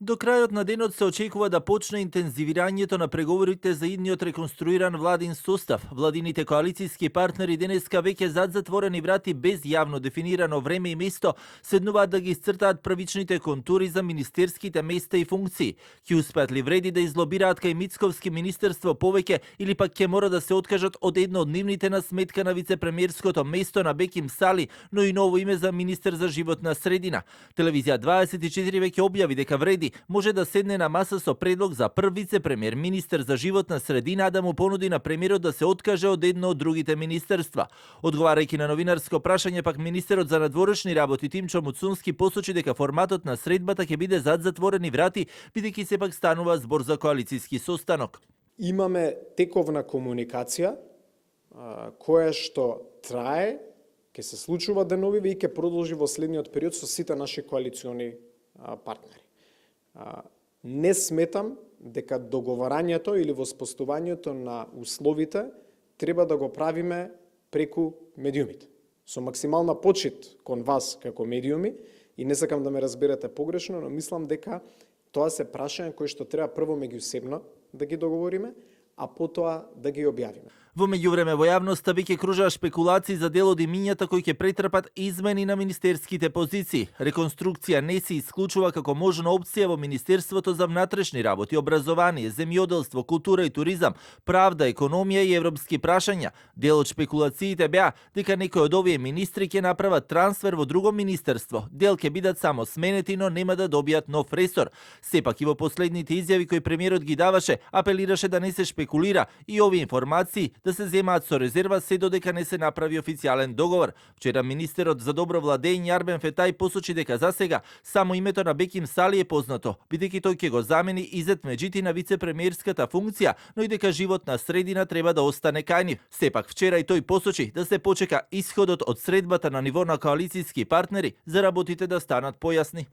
До крајот на денот се очекува да почне интензивирањето на преговорите за идниот реконструиран владин состав. Владините коалицијски партнери денеска веќе зад затворени врати без јавно дефинирано време и место седнуваат да ги исцртаат првичните контури за министерските места и функции. Ќе успеат ли вреди да излобираат кај Мицковски министерство повеќе или пак ќе мора да се откажат од едно од нивните на сметка на вице-премиерското место на Беким Сали, но и ново име за министер за животна средина. Телевизија 24 веќе објави дека вреди може да седне на маса со предлог за прв вице-премиер министер за животна средина, да му понуди на премиерот да се откаже од едно од другите министерства. Одговарајќи на новинарско прашање, пак министерот за надворешни работи Тимчо Муцунски посочи дека форматот на средбата ќе биде зад затворени врати, бидејќи сепак станува збор за коалицијски состанок. Имаме тековна комуникација која што трае, ќе се случува деновиве и ќе продолжи во следниот период со сите наши коалициони партнери. Не сметам дека договарањето или воспоставувањето на условите треба да го правиме преку медиумите. Со максимална почит кон вас како медиуми, и не сакам да ме разберете погрешно, но мислам дека тоа се прашања кои што треба прво меѓусебно да ги договориме, а потоа да ги објавиме. Во меѓувреме во јавноста веќе кружаа шпекулации за дел од имињата кои ќе претрпат измени на министерските позиции. Реконструкција не се исклучува како можна опција во Министерството за внатрешни работи, образование, земјоделство, култура и туризам, правда, економија и европски прашања. Дел од шпекулациите беа дека некои од овие министри ќе направат трансфер во друго министерство. Дел ќе бидат само сменети, но нема да добијат нов ресор. Сепак и во последните изјави кои премиерот ги даваше, апелираше да не се шпекулира и овие информации да се земаат со резерва се додека не се направи официјален договор. Вчера министерот за добро владење Арбен Фетај посочи дека за сега само името на Беким Сали е познато, бидејќи тој ќе го замени Изет Меджити на вице-премиерската функција, но и дека животна средина треба да остане кај нив. Сепак вчера и тој посочи да се почека исходот од средбата на ниво на коалицијски партнери за работите да станат појасни.